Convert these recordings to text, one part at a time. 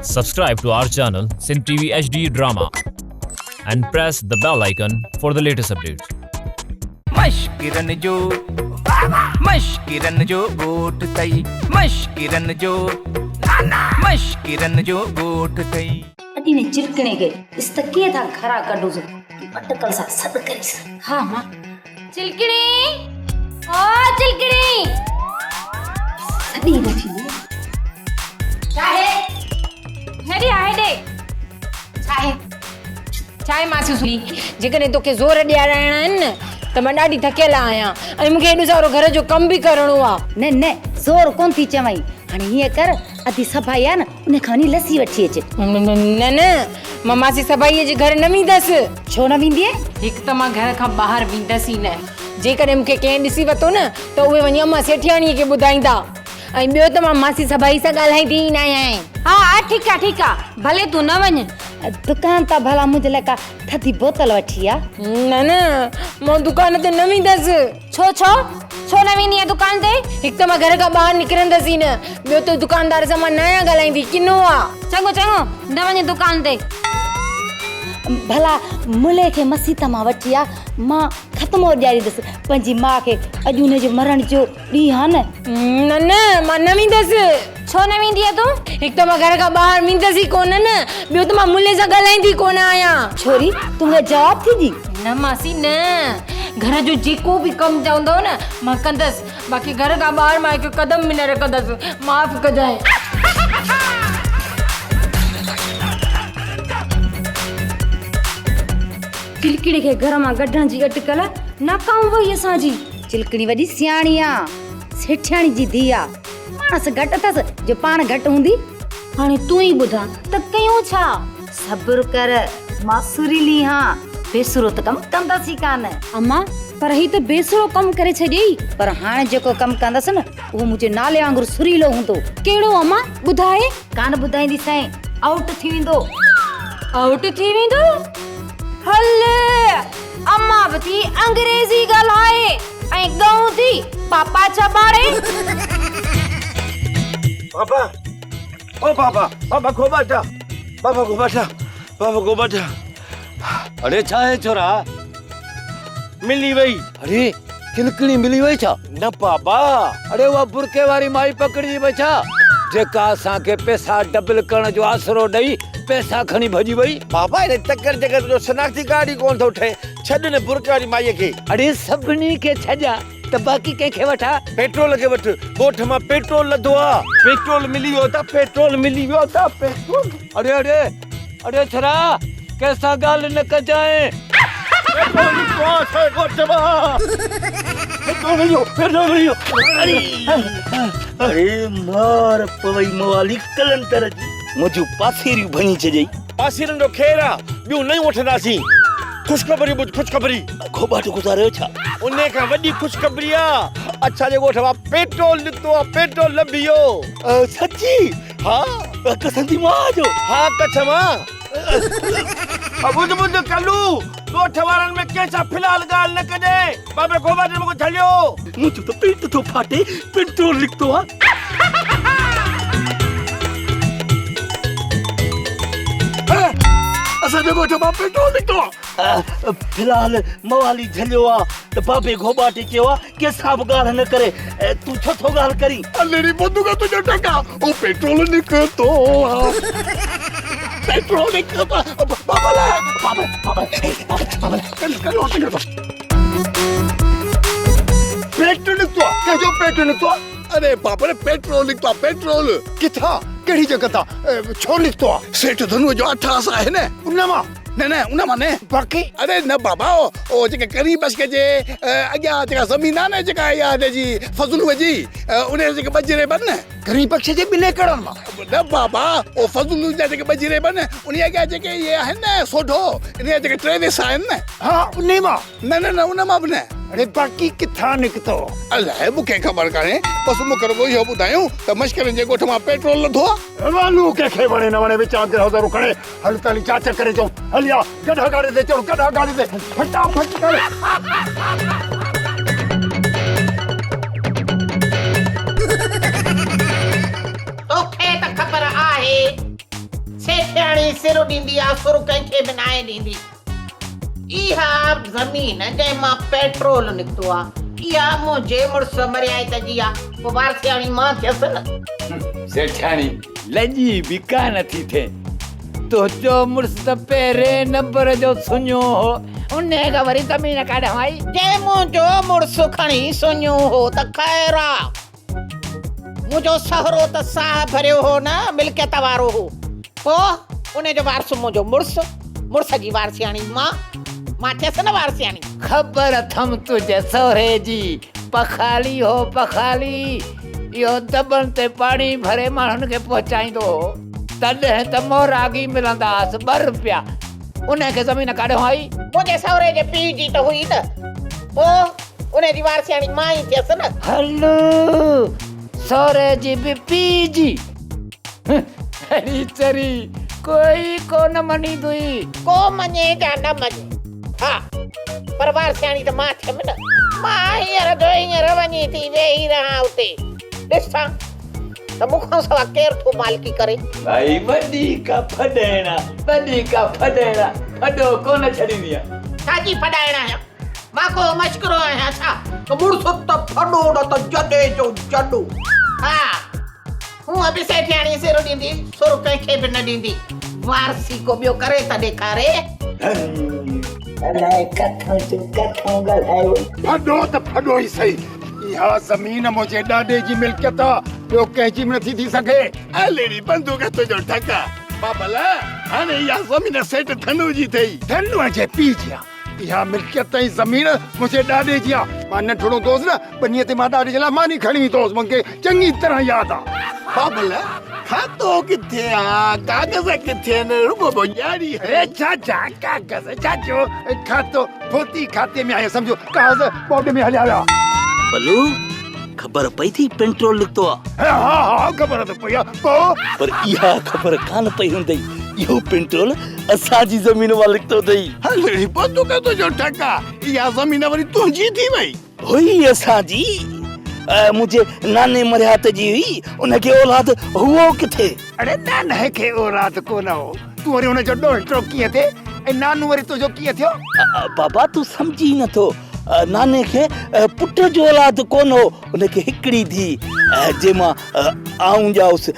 Subscribe to our channel Sin TV HD Drama and press the bell icon for the latest updates. मशकिरन जो गोट तई मशकिरन जो गोट तई अटीने चिरकणे के इस तकिए था खरा कढो जो अटकल सा सद करीस। हाँ मां चिलकणी ओ चिलकणी सदी रखी चाहे हेरी आए दे चाहे मासी सुनी जेकॾहिं तोखे ज़ोर ॾियाराइणा आहिनि न त मां ॾाढी थकियल आहियां ऐं मूंखे एॾो सारो घर जो कमु बि करिणो आहे। न ज़ोर कोन थी चवई हाणे हीअं कर अधी सफाई आहे न उन खां वञी लस्सी वठी अचे। न मां मासी सभाईअ जे घर न वेंदसि। छो न वेंदी? हिकु त मां घर खां ॿाहिरि वेंदसि ई न। जेकॾहिं मूंखे कंहिं ॾिसी वरितो न त उहे वञी अम्मा सेठियाणीअ खे ॿुधाईंदा ऐं ॿियो त मां मासी सभाई सां ॻाल्हाईंदी ई न आहियां। हा ठीकु आहे भले तूं न वञ दुकान तां भला मुंहिंजे लाइ का थधी बोतल वठी आ। न मां दुकान ते न वेंदसि। छो न वेंदी आहे दुकान ते? हिकु त मां घर खां ॿाहिरि निकिरंदसि ई न, ॿियो त दुकानदार सां मां न ॻाल्हाईंदी किनो आहे। चङो न वञ दुकान ते। भला मुले खे मसीत मां वठी आ मां ख़त्मो ॾियारींदसि पंहिंजी माउ खे अॼु हुनजो मरण जो ॾींहुं आहे न मां न वेंदसि। छो न वेंदी आहे तूं? हिकु त मां घर खां ॿाहिरि वेंदसि ई कोन न, ॿियो त मां मुले सां ॻाल्हाईंदी कोन आहियां। छोरी तूं जवाब थींदी? न मासी न, घर जो जेको बि कमु चवंदव न मां कंदसि, बाक़ी घर खां ॿाहिरि मां हिकु कदम बि न रखंदसि। माफ़ कजांइ। चिलकणी खे घर मां कढण जी अटकल न कऊं वई असांजी। चिलकणी वॾी सियाणी आ, सेठियाणी जी धीउ आ, माणस घटि अथसि जो पाण घटि हूंदी। हाणे तूं ई ॿुधा त कयूं छा? सब्र कर, मां सुरीली हां, बेसुरो त कमु कंदसि कान। अम्मा पर ही त बेसुरो कमु करे छॾियई, पर हाणे जेको कमु कंदसि न उहो मुंहिंजे नाले वांगुरु सुरीलो हूंदो। कहिड़ो अम्मा ॿुधाए? कान ॿुधाईंदी साईं, आउट थी वेंदो। आउट थी वेंदो? हले अम्मा बि थी अंग्रेज़ी ॻाल्हाए ऐं गऊं थी पापा चबाड़े। पापा को बाटा। अरे छा है छोरा? मिली वई? अरे चिलकणी मिली वई छा? न पापा, अरे वो बुरके वारी माई पकड़ी वई छा जेका असांखे पैसा डबल करण जो आसरो ॾेई पैसा खणी भॼी वई। पापा इन चक्कर जगत जो शनाख्ती कार्ड ही कोन थो ठहे, छॾ न बुरके वारी माईअ खे। अरे सभिनी खे छॾा त बाक़ी कंहिंखे वठा? पेट्रोल खे वठ, ॻोठ मां पेट्रोल लधो आ। पेट्रोल मिली वियो त पेट्रोल। अरे छोरा कैसा ॻाल्हि न कजांइ। अरे मार पवई मवाली कलंतर जी मुझू पासीरियूं भणी छॾई। पासीरनि जो खेर आ, ॿियूं नयूं वठंदासीं। खुशखबरी बुझ, खुशखबरी। खोबाट गुज़ारियो छा? उन खां वॾी खुशखबरी आ, अच्छा जे ॻोठ मां पेट्रोल निकितो आ, पेट्रोल न बियो। सच्ची? हाँ कसम थी मां जो। हाँ कसम बुध कलू ॻोठ वारनि में कंहिंसां फिलहाल ॻाल्हि न कजे। बाबे खोबाट मूंखे छॾियो, मुंहिंजो त पेट थो फाटे, पेट्रोल निकितो आ। असांजे ॻोठ मां पेट्रोल निकितो आ। फिलहाल मवाली झलियो आ त बाबे घोबाटे चयो आ कंहिंसां बि ॻाल्हि न करे। तूं छो थो ॻाल्हि करी? अलेरी बंदूक तुंहिंजो टका ओ पेट्रोल निकितो आ। पेट्रोल निकितो पेट्रोल निकितो। अरे बाप रे पेट्रोल निकितो आहे। पेट्रोल किथां कहिड़ी जॻह तां छो निकितो आहे? सेठ धनुअ जो 8 आसा आहे न उनमां। उनमां न बाक़ी? अरे न बाबा ओ जेके करी बसके जे अॻियां जेका ज़मीन आहे न जेका इहा हिनजी फज़लूअ जी उन जेके बजरे बन करी बख्श जे ॿिले कड़नि मां। न बाबा ओ फज़लू जा जेके बजरे बन उन अॻियां जेके इहे आहिनि न सोढो इन जेके 3 हिसा आहिनि न। हाँ उन मां? न उनमां बि न। अरे बाक़ी किथां निकितो? अलाए मूंखे ख़बर कान्हे, बसि मूंखे रुॻो इहो ॿुधायूं त मश्करनि जे ॻोठ मां पेट्रोल लधो आहे। वालू कंहिंखे वणे न वणे विचां ते हज़ारो खणे हल ताली चाचा करे चऊं हलिया गॾा गाड़ी ते चढ़ो, गॾा गाड़ी ते फटाफट करे। तोखे त ख़बर आहे सेठियाणी सिर ॾींदी आहे सुर कंहिंखे बि नाहे ॾींदी इहा ज़मीन जंहिं मां पेट्रोल निकितो आहे इहा मुंहिंजे मुड़ुस मरियाए जी आहे पोइ वारसियाणी मां थियसि न सेठाणी लॼी बि कान थी थिए तुंहिंजो मुड़ुस त पहिरें नंबर जो सुञो हो उन खां वरी ज़मीन काॾां आई जे मुंहिंजो मुड़ुस खणी सुञो हो त ख़ैर आहे मुंहिंजो सहुरो त साह भरियो हो न मिल्कियत वारो हो पोइ उन जो वारस मुंहिंजो मुड़ुस जी वारसियाणी मां थियसि न वारसियाणी ख़बर अथमि तुंहिंजे सहुरे जी पखाली हो पखाली इहो दॿनि ते पाणी भरे माण्हुनि खे पहुचाईंदो हो तॾहिं त मोरागी मिलंदा हुअसि 2 रुपया उनखे ज़मीन काॾां आई मुंहिंजे सहुरे जे पीउ जी त हुई न पोइ उन जी वारसियाणी मां ई थियसि न हलो सहुरे जी बि पीउ जी अहिड़ी चरी कोई कोन मञींदी को मञे या न मञे हा पर वारसियाणी त मां थियमि न मां हींअर जो हींअर वञी थी वेही रहां उते ॾिसां त मूंखां सवाइ केरु थो मालिकी करे भाई वॾी का फॾेणा फॾो कोन छॾींदी आहे छाजी फॾाइण आहियां मां को मश्करो आहियां छा त मुड़ुस त फॾो न त जॾे जो जॾो हा हूअं बि सेठियाणी सिर ॾींदी सुर कंहिंखे बि न ॾींदी वारसी को ॿियो करे त ॾेखारे अलाए किथां ॻाल्हायो फॾो त फॾो ई सही इहा ज़मीन मुंहिंजे ॾाॾे जी मिल्कियत आहे ॿियो कंहिंजी बि नथी थी सघे अलेरी बंदूक तुंहिंजो ठका बाबल हाणे इहा ज़मीन सेठ धनु जी अथई धनुअ जे पीउ जी आहे इहा मिल्कियत ऐं ज़मीन मुंहिंजे ॾाॾे जी आहे मां नंढड़ो दोस्त न ॿनीअ ते मां ॾाॾे जे लाइ मानी खणी ईंदोसि मूंखे चङी तरह यादि आहे बाबल खातो किथे आहे कागज़ किथे आहिनि रुगो ॿुधारी छा कागज़ छाजो खातो फोती खाते में आहियां सम्झो कागज़ बोर्ड में हलिया विया बलू ख़बर पई थी पेट्रोल निकितो आहे हा ख़बर त पई आहे पोइ पर इहा ख़बर कान पई हूंदई इहो पेट्रोल असांजी ज़मीन मां निकितो अथई अलेरी बंदूक तुंहिंजो ठका इहा ज़मीन वरी तुंहिंजी थी वई हुई असांजी मुंहिंजे नाने मरियात जी हुई उनखे औलाद हुओ किथे अरे नाने खे औलाद कोन हो तूं वरी हुनजो ॾोहिटो कीअं थिए ऐं नानू वरी तुंहिंजो कीअं थियो बाबा तूं सम्झी नथो नाने खे पुट जो औलाद कोन हो उनखे हिकिड़ी धीउ जंहिंमां आऊं ॼाउसि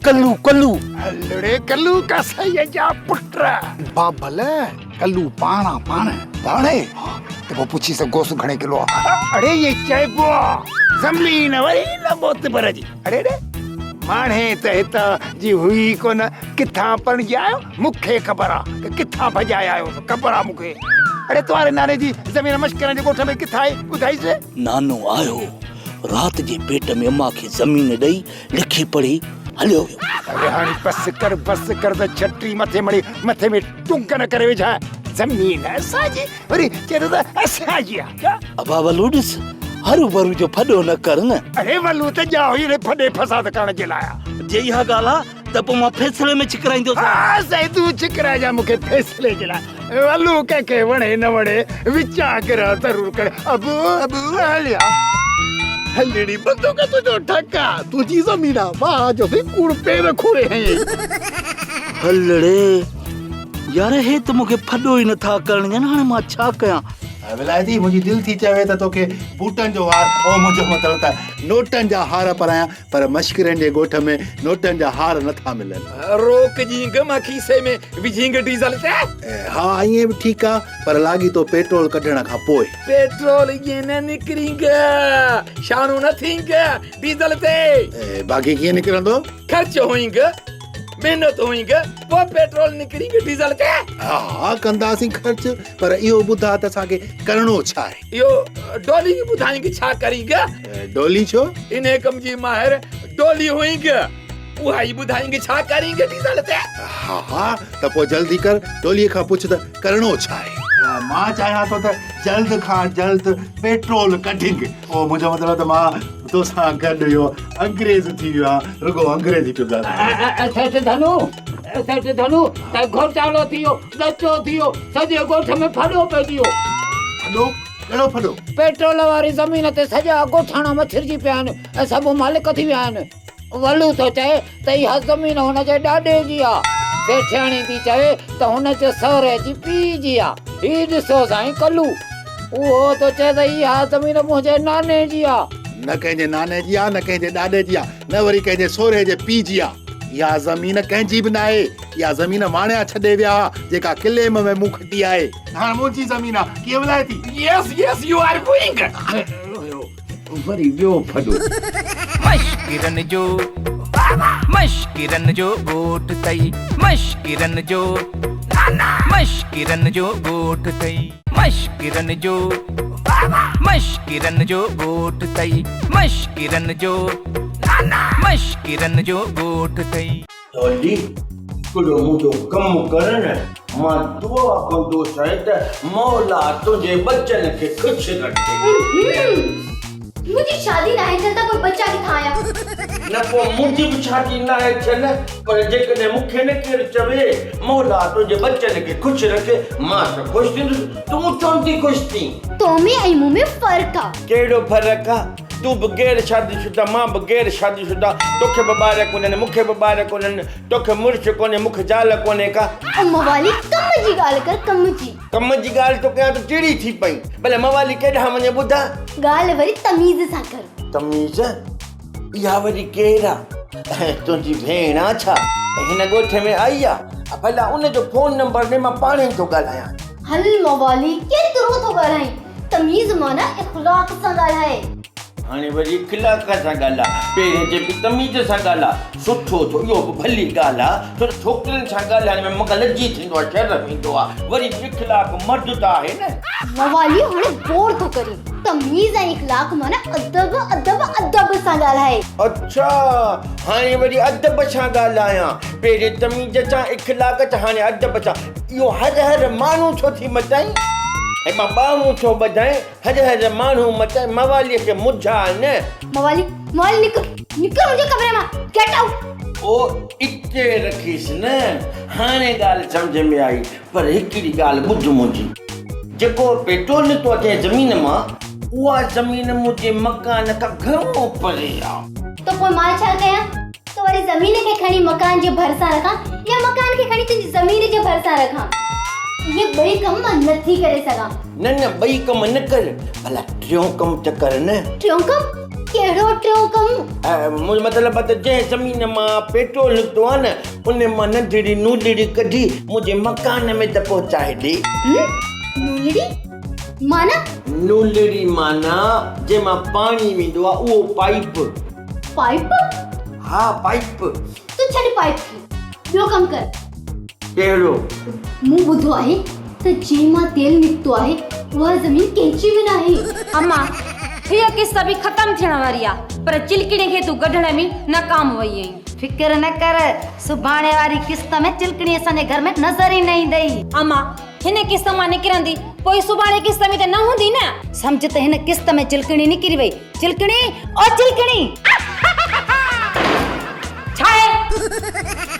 कल्लू हलड़े कल्लू का सही जा पुट बाबल कल्लू पाणे त पोइ पुछी सघोसि घणे किलो आहे अड़े ये चइबो आहे ज़मीन वरी न मोतबर जी अरे माणे त हितां जी हुई कोन किथां पणिजी आयो मूंखे ख़बर आहे किथां भॼाए आयो ख़बर आहे मूंखे अरे तुम्हारे नाने जी ज़मीन मश्करनि जे ॻोठ में किथां आई ॿुधाइसि नानो आयो रात जे पेट में अम्मा खे ज़मीन ॾेई लिखी पढ़ी हलियो वियो अरे हाणे बस कर त छटरी मथे में टुंक न करे वेठा ज़मीन असांजी वरी चए त असांजी आहे अबा वलू ॾिस हरू भरू जो फॾो न कर न अरे वलू त जा हुई रे फॾे फसाद करण जे लाइ जे इहा ॻाल्हि आहे त पोइ मां फ़ैसिले में छिकराईंदो हा सही तूं छिकराइजा मूंखे फ़ैसिले जे लाइ वलू कंहिंखे वणे न वणे विचां कर ज़रूरु करे अबू हलिया हलेरी बंदूक तुंहिंजो ठका तुंहिंजी ज़मीन आहे मां जो कूड़ पेर खोरे हैं हलड़े यार हे त मूंखे फॾो ई नथा करण ॼण हाणे मां छा कयां विलायती मुंहिंजी दिलि थी चवे त तोखे बूटनि जो हार ओ मुंहिंजो मतिलबु त नोटनि जा हार पारायां पर मश्करनि जे ॻोठ में नोटनि जा हार नथा मिलनि रोक जी मां खीसे में विझींग डीज़ल ते हा ईअं बि ठीकु आहे पर लागी तो पेट्रोल कढण खां पोइ पेट्रोल ईअं न निकिरींग शाणू न थींग डीज़ल ते बाक़ी कीअं निकिरंदो ख़र्च होईंग मेहनत होईंग पोइ पेट्रोल निकिरींग डीज़ल ते हा कंदासीं ख़र्च पर इहो ॿुधा त असांखे करिणो छा आहे इहो डोली ॿुधाईंग छा करींग डोली छो इन कम जी माहिर डोली होईंग उहा ई ॿुधाईंग छा करींग डीज़ल ते हा त पोइ जल्दी कर डोलीअ खां पुछ त करिणो छा आहे मां चाहियां थो त जल्द खां जल्द पेट्रोल कढिंग ओ मुंहिंजो मतिलबु त मां तोसां गॾु इहो अंग्रेज़ थी वियो आहे रुगो अंग्रेज़ी पियो ॻाल्हाए सेठ धनु त घोटालो थियो ॾचो थियो सॼे ॻोठ में फॾो पइजी वियो फॾो कहिड़ो फॾो पेट्रोल वारी ज़मीन ते सॼा ॻोठाणा मछिरजी पिया आहिनि ऐं सभु मालिक थी विया आहिनि वलू थो चए त इहा ज़मीन हुनजे ॾाॾे जी आहे सेठियाणी थी चवे त हुनजे सहुरे जी पीउ जी आहे। ही ॾिसो साईं कल्लू, उहो तो चए त इहा ज़मीन मुंहिंजे नाने जी आहे। न कंहिंजे नाने जी आहे, न कंहिंजे ॾाॾे जी आहे, न वरी कंहिंजे सोरे जे पीउ जी आहे। इहा ज़मीन कंहिंजी बि न आहे। इहा ज़मीन माणिया छॾे विया जेका किलेम में मूं खटी आहे। हाणे मुंहिंजी ज़मीन आहे, कीअं विलाए थी? यस यस यू आर गोइंग। वरी ॿियो फॾो। मश्किरन जो ॻोठ तई, मश्किरन जो ॻोठ तई, मश्किरन जो ॻोठ तई, मश्किरन जो ॻोठ तई। जल्दी कुड़ो मुझो कम करन मां दुआ कंदो साईं त मौला तुझे बच्चन के खुश रखे। मुझे शादी ना है चलता कोई बच्चा किथा आया न को मुझी भी शादी ना है चल, पर जेकने मुखे न केर चवे मौला तुझे बच्चन के खुश रखे मां त खुश थी। तू चोंती खुश थी? तो में आई मुंह में फर्क आ। केड़ो फर्क आ? तू बगैर शादीशुदा, मां बगैर शादीशुदा। तोखे ॿार कोन्हनि, मूंखे ॿार कोन्हनि, तोखे मुड़ुस कोन्हे, मूंखे ज़ाल कोन्हे का। मवाली कम जी ॻाल्हि कर, कम जी ॻाल्हि तो कयां त टेढ़ी थी पई। भले मवाली केॾां वञे ॿुधा। ॻाल्हि वरी तमीज़ सां कर। तमीज़? इहा वरी केरु आहे? तुंहिंजी भेण आहे छा? हिन ॻोठ में आई आहे? भला उनजो फोन नंबर ॾे, मां पाण ई थो ॻाल्हायां। हल मवाली केतिरो थो ॻाल्हाई? तमीज़ माना इख़्लाक़ सां ॻाल्हाए। हाणे वरी इख़्लाक़ सां ॻाल्हाए, पहिरें चइबी तमीज़ सां ॻाल्हाए। सुठो थो, इहो बि भली ॻाल्हि आहे। छो त छोकिरियुनि सां ॻाल्हाइण में मूंखे लॼी थींदो आहे, शर्म ईंदो आहे। वरी इख़्लाक़ मर्द त आहे न। मवाली हाणे बोर थो करी। तमीज़ ऐं इख़्लाक़ माना अदब अदब अदब सां ॻाल्हाए। अच्छा, हाणे वरी अदब सां ॻाल्हायां। पहिरें तमीज़ सां, इख़्लाक़ सां, हाणे अदब सां। इहो हर माण्हू छो थी मटाई? ऐं मां ॿाहूं छो ॿधाए? हर माण्हू मटाए। मवालीअ खे मुझा न। मवाली निकल मुंहिंजे कमरे मां, गेट आउट। ओ इते रखीस न। हाणे ॻाल्हि सम्झ में आई, पर हिकिड़ी ॻाल्हि ॿुध मुंहिंजी। जेको पेट्रोल निकितो अचे ज़मीन मां, उहा ज़मीन मुंहिंजे मकान खां घणो परे आहे। तो पोइ मां छा कयां? तो वरी ज़मीन खे खणी मकान जे भरिसां रखां या मकान खे खणी तुंहिंजी ज़मीन जे भरिसां रखां? ये ॿई कम मां नथी करे सघां। न ॿई कम न कर, भला टियों कम त कर न। टियों कम? कहिड़ो टियों कम? मुंहिंजो मतिलबु आहे त जंहिं ज़मीन मां पेट्रोल निकितो आहे न, उन मां नंढड़ी नूलड़ी कढी मुंहिंजे मकान में त पहुचाए ॾे। नूलड़ी माना? नूलड़ी माना जंहिंमां पाणी वेंदो आहे, उहो पाइप। पाइप? हा, पाइप। तू छॾ पाइप खे, ॿियो कम कर। कहिड़ो? मूं ॿुधो आहे त जंहिंमां तेल निकितो आहे उहा ज़मीन कंहिंजी बि न आहे। अम्मा हीअ किस्सा बि ख़तम थियण वारी आहे, पर चिलकणी खे तूं कढण में नाकाम वई आहीं। फिक्र न कर, सुभाणे वारी किस्त में चिलकणी असांजे घर में नज़र ई न ईंदई। अम्मा हिन किस्त मां निकिरंदी, पोइ सुभाणे किस्त में त न हूंदी न। सम्झ त हिन किस्त में चिलकणी निकिरी वई। चिलकणी, ओ चिलकणी, छा आहे?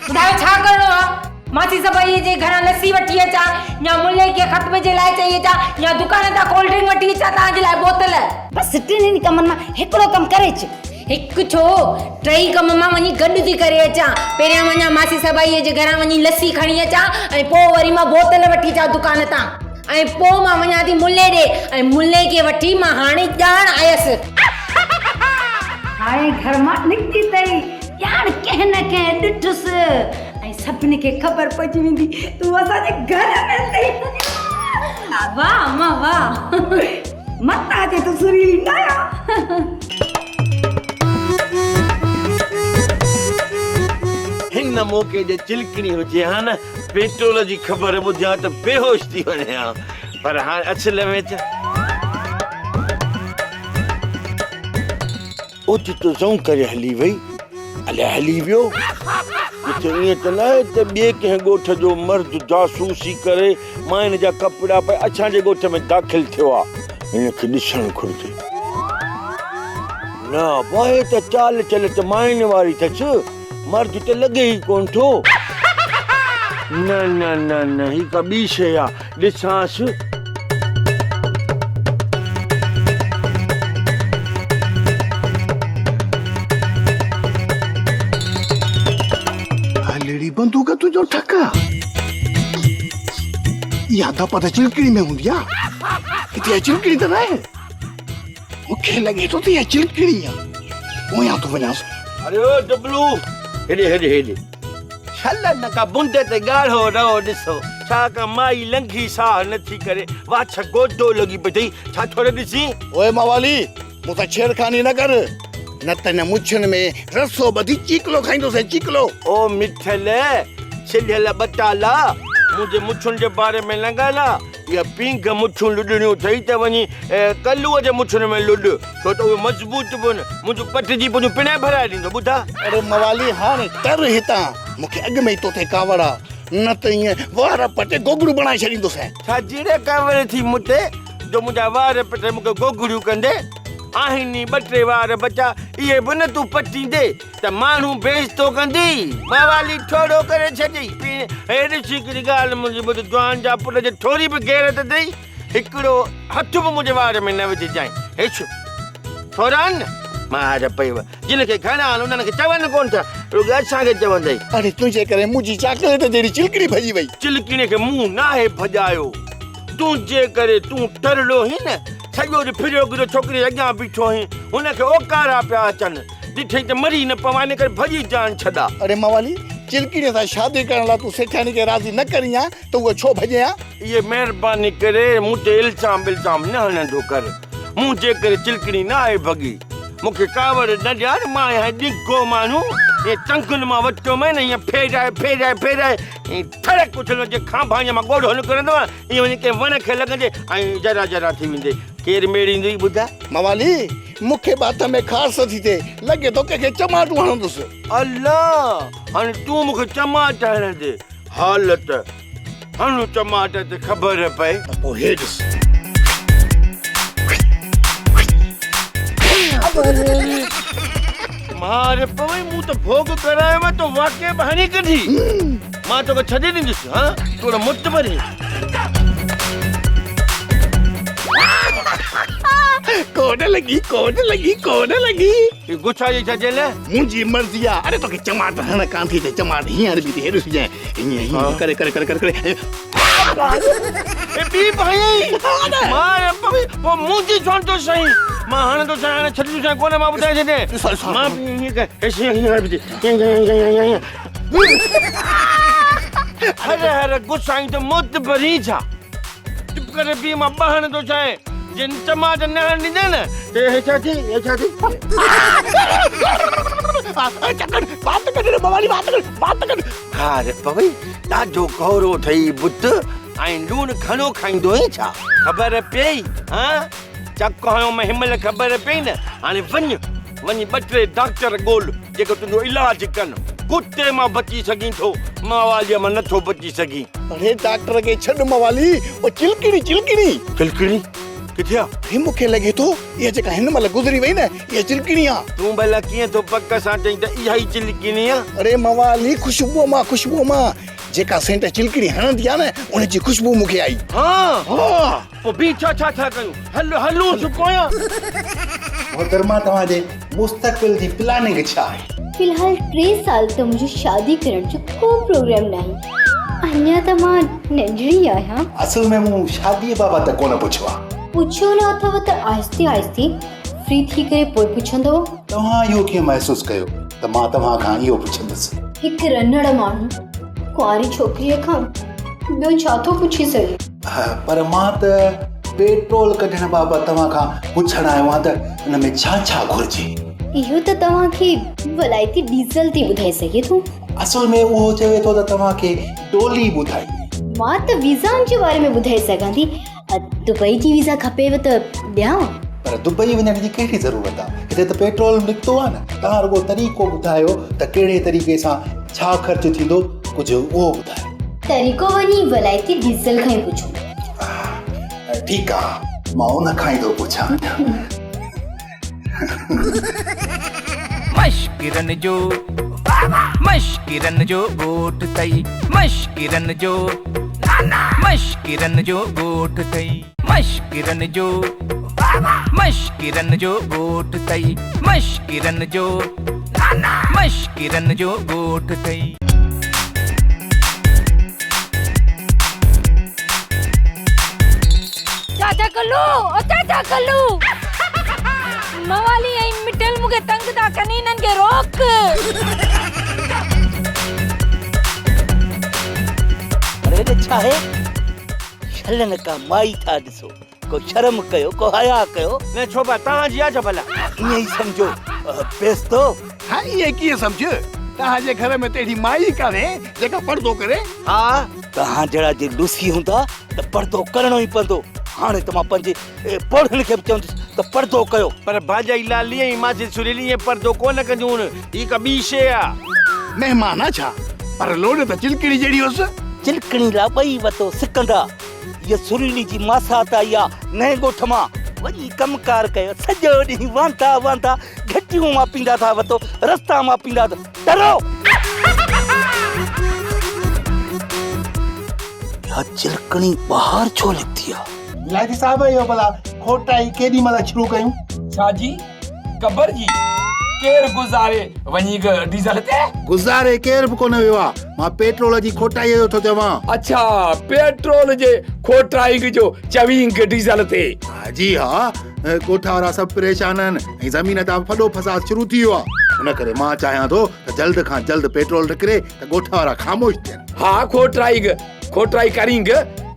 ॿुधायो छा करणो आहे? मासी सभई जे घरां लस्सी वठी अचां, या मुल्ले खे ख़तम जे लाइ चई अचां, या दुकान तां कोल्ड ड्रिंक वठी अचां तव्हांजे लाइ बोतल? बस टिनि कमनि मां हिकिड़ो कमु करे अच। हिकु छो, टई कम मां वञी गॾु थी करे अचां। पहिरियां वञा मासी सभई जे घरां वञी लस्सी खणी अचां, ऐं पोइ वरी मां बोतल वठी अचां दुकान तां, ऐं पोइ मां वञा थी मुल्ले ॾे, ऐं मुल्ले खे वठी मां हाणे ॼाण आयसि। हाणे घर मां निकिती अथई, ॼाण कंहिं न कंहिं ॾिठुसि, ऐं सभिनी खे ख़बर पइजी वेंदी तूं असांजे घर में अथई। वाह अम्मा वाह, मता जे तूं सुरीली न आहियां। हिन मौक़े जे चिलकणी हुजे हा न, पेट्रोल जी ख़बर ॿुधियां त बेहोश थी वञे हा। पर हाणे असल में त उथी तो ज़ऊं करे हली वई। अलाए हली वियो किथे। ईअं त न आहे त ॿिए कंहिं ॻोठ जो मर्द जासूसी करे मां हिन जा कपिड़ा पाए असांजे ॻोठ में दाख़िल थियो आहे। हिनखे ॾिसणु घुरिजे। न भाई त चाल चल त माइन वारी अथसि, मर्द त लॻे ई कोन थो। न न न न, ही का ॿी शइ आहे, ॾिसांसि। बंदूक तुझो ठका या दपा त चिलकड़ी में हूंदी आ किथे चिलकड़ी त नाहे मूंखे लॻे थो त इहा चिलकड़ी आ पोयां थो वञां अरे ओ डबलू हेॾे हेॾे हेॾे छल न का बुंदे ते ॻाढ़ो रहो ॾिसो छा का माई लंघी साह नथी करे वाछ गोडो लॻी पई अथई छा थोरे ॾिसी ओए मवाली मूंसां छेड़खानी न कर न त न मुछनि में रसो ॿधी चीकलो खाईंदोसीं चीकलो ओ मिठल छिलियल बटाला मुंहिंजे मुछुनि जे बारे में न ॻाल्हा इहा पिंग मुछूं लुॾणियूं अथई त वञी कल्लूअ जे मुछुनि में लुॾ छो त उहे मज़बूत बि आहिनि मुंहिंजूं पटिजी पुंजूं पिणे भराए ॾींदो ॿुधा अरे मवाली हाणे तर हितां मूंखे अॻु में ई तोते कावड़ आहे न त ईअं वार पटे गोगड़ू बणाए छॾींदोसीं छा जीड़े कावड़ थी मुते जो मुंहिंजा वार पटे मूंखे गोगड़ियूं कंदे आहिनि ॿ टे वार बचा इहे बि न तूं पटींदे त माण्हू बेइज़तो कंदी मवाली ठोड़ो करे छॾी हेॾी हिकिड़ी ॻाल्हि मुंहिंजी ॿुध जवान जा पुट जे थोरी बि गैरत अथई हिकिड़ो हथ बि मुंहिंजे वार में न विझजांइ हेछ थोरा न मार पई जिन खे घणा आहिनि उन्हनि खे चवनि कोन था रुॻो असांखे चवंदई अरे तुंहिंजे करे मुंहिंजी चाकलेट जहिड़ी चिलकड़ी भॼी वई चिलकड़ीअ खे मूं नाहे भॼायो तूं जे करे तूं टरलो ही न सॼो ॾींहुं फिरियो गिरियो छोकिरी अॻियां बीठो आहीं हुनखे ओकारा पिया अचनि ॾिठई त मरी न पवां इन करे भॼी जान छॾा अरे मवाली चिलकड़ीअ सां शादी करण लाइ तूं सेठानी खे राज़ी न करीं हा त उहो छो भॼे हा इहे महिरबानी करे मूं ते इल्ज़ाम बिल्ज़ाम न हणंदो कर मूं जे करे चिलकड़ी न आहे भॻी मूंखे कावड़ न ॾियार मां आहियां ॾिघो माण्हू ये टंकुनि मां वरितो में न ईअं फेराए फेराए फेराए ठड़क उछल जे खांभा मां ॻोढ़ो निकिरंदो आहे ईअं वञी कंहिं वण खे लॻंदे ऐं जरा जरा थी वेंदे केरु मेड़ींदी ॿुधा मवाली मूंखे बात में ख़ास थी थिए लॻे थो कंहिंखे चमाटूं हणंदुसि अल्लाह हाणे तूं मूंखे चमाट हणंदे हालत हणु चमाट ते ख़बर पए पोइ हे ॾिस मारे पवई मूं त भोग करायो मां तो वाक़ई बहानी कढी मां तोखे छॾे ॾींदुसि हा थोरो मुत भरी कोड लगी गुच्छा जी छजेल मुंहिंजी मर्ज़ी आहे अरे तोखे चमाट हण कान थी थिए चमाट हींअर बि थी हेॾ सुजाए हीअं करे करे करे करे ए बी भाई मारे पवई वो मुंहिंजी छोड़ तो सही मां हाणे तो हाणे छॾी तो कोन मां ॿुधाए छॾे मां हीअं कर हर हर गुस्साई त मुत भरी छा चुप करे बी मां बहण तो चाहे जिन टमाटर न ॾींदे न ते छा थी बात कर मवाली बात कर अरे पवई ॾाढो गौरो ठही बुत ऐं लूणु घणो खाईंदो आहे छा ख़बर पई हा चक हयो में हिमल ख़बर पई न हाणे वञी ॿ टे डॉक्टर ॻोल्ह जेको तुंहिंजो इलाज कनि कुते मां बची सघीं थो मवालीअ मां नथो बची सघीं अरे डॉक्टर खे छॾ मवाली ओ चिलकड़ी किथे आहे हे मूंखे लॻे थो इहा जेका हिन महिल गुज़री वई न इहा चिलकड़ी आहे तूं भला कीअं थो पक सां चई त इहा ई चिलकड़ी आहे अरे मवाली खुशबू मां जेका सेंट चिलकड़ी हणंदी आहे न उनजी खुशबू मूंखे आई हा पोइ बी छा कयूं हलूं सुकोया मोहतरमा तव्हांजे मुस्तक़बिल जी प्लानिंग छा आहे फिलहाल 3 साल त मुंहिंजो शादी करण जो को प्रोग्राम नाही अञा त मां नंढड़ी आहियां असल में मूं शादीअ बाबति कोन पुछियो आहे पुछियो न अथव त आहिस्ते आहिस्ते फ्री थी करे पोइ पुछंदो तव्हां इहो कीअं महसूसु कयो त मां तव्हां खां इहो पुछंदुसि हिकु रनड़ माण्हू कुंवारी छोकिरीअ खां ॿियो छा थो पुछी सघे पर मां त पेट्रोल कढण बाबति तव्हां खां पुछण आयो आहियां त हुन में छा घुरिजे इहो त तव्हांखे वलायती डीज़ल थी ॿुधाए सघे थो असल में उहो चवे थो त तव्हांखे डोली ॿुधाई मां त वीज़ाउनि जे बारे में ॿुधाए सघां थी दुबई जी वीज़ा खपेव त ॾियां पर दुबई वञण जी कहिड़ी ज़रूरत आहे हिते त पेट्रोल निकितो आहे न तव्हां रुॻो तरीक़ो ॿुधायो त कहिड़े तरीक़े सां छा ख़र्च थींदो कुझु उहो ॿुधायो तरीक़ो वञी वलायती डीज़ल खां ई पुछो ठीकु आहे मां उन खां ई थो पुछां मश्किरन जो गोठ तई मश्किरन जो गोठ तई मश्किरन जो गोठ तई मश्किरन जो गोठ तई ओ चाचा कल्लू मवाली आई मिटल मुके तंग ता कनी नन के रोक अरे रे छा है छलन का माई था ॾिसो को शर्म कयो को हया कयो न छोबा तव्हां जी आहे भला ईअं ई सम्झो बेस्तो हाँ ये कीअं सम्झ तव्हांजे घर में तेरी माई कान्हे जेका पर्दो करे हा तव्हां जहिड़ा जे लूसी हूंदा त पर्दो करणो ई पवंदो हाणे त मां पंहिंजे पढ़नि खे बि चवंदुसि त पर्दो कयो पर भाॼाई लाली ऐं मासी सुरीली इहे पर्दो कोन कंदियूं ही का ॿी शइ आहे महिमान छा पर लोड त चिलकड़ी जहिड़ी हुअसि चिलकणी ला ॿई वतो सिकंदा ये सुरीली जी मासा त या नए ॻोठ मां वञी कमकार कयो सॼो ॾींहुं वांदा वांदा घटियूं मापींदा था वतो रस्ता मापींदा था डरो या चिलकणी ॿाहिरि छो निकिती आहे लाजी साहब इहो भला खोटाई केॾी महिल शुरू कयूं छाजी कबर जी केर गुज़ारे वञी डीज़ल ते गुज़ारे केर बि कोन वियो आहे मां पेट्रोल जी खोटाई जो थो चवां अच्छा पेट्रोल जे खोटाई जो चवीं डीज़ल ते जी हा ॻोठा वारा सभु परेशान आहिनि ऐं ज़मीन तां फॾो फसाद शुरू थी वियो आहे उन करे मां चाहियां थो त जल्द खां जल्द पेट्रोल निकिरे त ॻोठा वारा ख़ामोश थियनि हा खोटाई करींग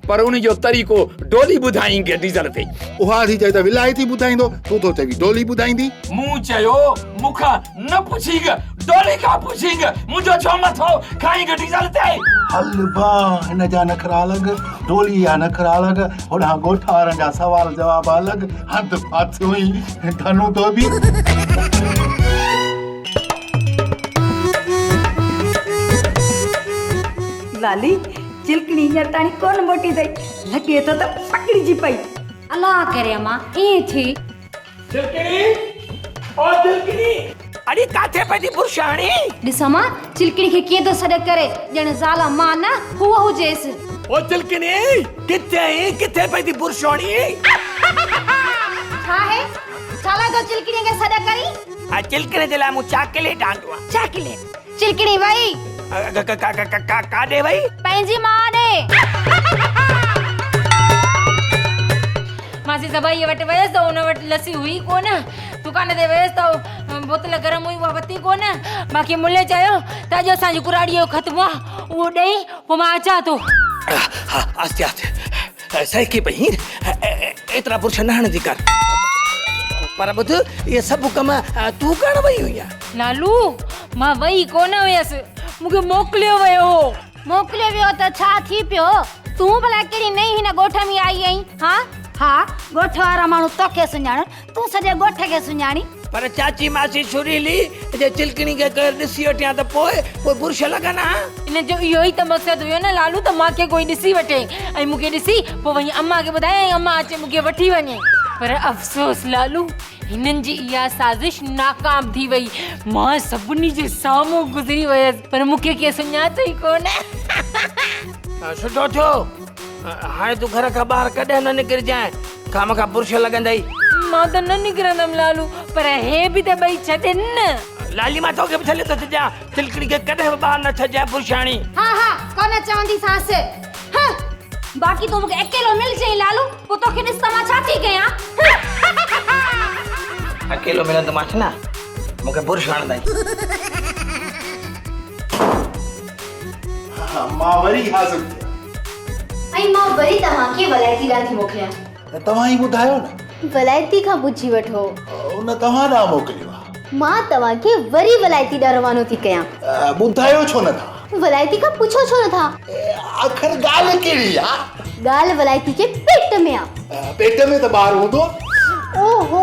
पर उन जो तरीक़ो डोली ॿुधाईंगे डीज़ल ते उहा थी चए त विलायती ॿुधाईंदो तूं थो चवी डोली ॿुधाईंदी मूं चयो मूंखां न पुछींग डोली खां पुछींग मुंहिंजो छो मथो खाईंग डीज़ल ते हल बा हिन जा नखरा अलॻि डोली जा नखरा अलॻि होॾां ॻोठा वारनि जा सवाल जवाब अलॻि हद फाथियो ई धनु तो बि लाली चिलकणी हींअर ताणी कोन मोटी अथई लॻे थो त पकड़िजी पई अलाह करे मां ईअं थी चिलकणी ओ चिलकणी अड़ी काथे पई बुरशाणी ॾिसां मां चिलकणी खे कीअं थो सॾ करे ॼण ज़ाला मां न हुअ हुजेसि ओ चिलकणी किथे पई बुरशाणी छा है छाला तो चिलकणी खे सॾ करी आ चिलकणी जे लाइ मूं चाकलेट आंदो आहे चाकलेट चिलकणी वई काॾे वई पंहिंजी मां ॾे मासी सभाई वटि वयसि त हुन वटि लस्सी हुई कोन दुकान ते वयसि त बोतल गरम हुई उहा वरिती कोन बाक़ी मुले चयो त अॼु असांजी कुराड़ी जो ख़त्म आहे उहो ॾेई पोइ मां अचां थो हा आस्ते आस्ते सही की पई एतिरा पुरुष न हणंदी कर पर ॿुध इहे सभु कम तूं करण वई हुई लालू मां वई कोन हुयसि मूंखे मोकिलियो वियो हो मोकिलियो वियो त छा थी पियो तूं भला कहिड़ी नई हिन ॻोठ में आई आहीं हा ॻोठ वारा माण्हू तोखे सुञाण तूं सॼे ॻोठ खे सुञाणी पर चाची मासी सुरीली जे चिलकणी खे ॾिसी वठियां त पोइ बुर्श लॻना इन जो इहो ई त मक़सदु हुयो न लालू त मूंखे कोई ॾिसी वठे ऐं मूंखे ॾिसी पोइ वञी अम्मा खे ॿुधाए ऐं अम्मा अचे मूंखे वठी वञे पर अफ़सोस लालू हिननि जी इहा साज़िश नाकाम थी वई मां सभिनी जे साम्हूं गुज़री वयसि पर मूंखे के सुञातो ई कोन सुठो थियो हाणे तूं घर खां ॿाहिरि कॾहिं न निकिरजांइ खामखां बुर्श लॻंदई मां त न निकिरंदमि लालू पर हे बि त ॿई छॾनि न लाली मां तोखे बि छॾे थो छॾियां चिलकणी खे कॾहिं बि ॿाहिरि न छॾिजांइ बुर्शाणी हा कोन चवंदी सास बाक़ी तूं मूंखे अकेलो मिल जाई लालू पोइ तोखे ॾिस त मां छा थी कयां अकेलो मिलंदोमांस न मूंखे बुर्श हणंदई मां वरी हाज़िर ऐं मां वरी तव्हांखे वलायती ॾांहुं थी मोकिलियां तव्हां ई ॿुधायो न वलायती खां पुछी वठो उन तव्हां ॾांहुं मोकिलियो मां तव्हांखे वरी वलायती ॾांहुं रवानो थी कयां ॿुधायो छो नथा वलायती खां पुछो छो नथा आख़िर ॻाल्हि कहिड़ी आहे ॻाल्हि वलायती जे पेट में आहे पेट में त ॿार हूंदो ओहो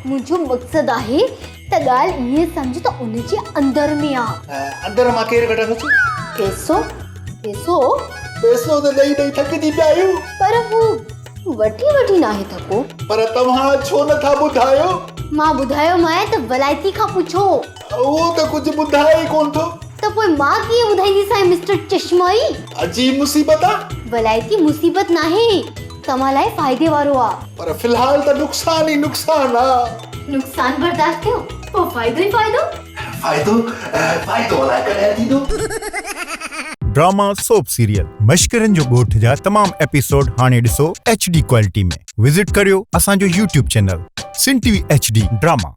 मुंहिंजो मक़सदु आहे त ॻाल्हि ईअं सम्झ त उनजे अंदर में आहे अंदर मां केरु कढंदुसि पैसो पैसो पैसो त ॾेई ॾेई थकिजी पिया आहियूं पर हू वठी नाहे थको पर तव्हां छो नथा ॿुधायो मां ॿुधायो मां त वलायती खां पुछो उहो त कुझु ॿुधाए ई कोन थो त पोइ मां कीअं ॿुधाईंदीसां मिस्टर चश्माई अजीब मुसीबत आहे वलायती मुसीबत नाहे तव्हां लाइ फ़ाइदे वारो आहे पर फ़िलहाल त नुक़सान ई नुक़सान आहे नुक़सान बर्दाश्त कयो पोइ फ़ाइदो ई फ़ाइदो फ़ाइदो अलाए कॾहिं थींदो ड्रामा सोप सीरियल मश्करनि जो ॻोठ जा तमाम एपिसोड हाणे ॾिसो HD क्वालिटी में। विज़िट करियो असांजो YouTube चैनल सिन TV HD ड्रामा।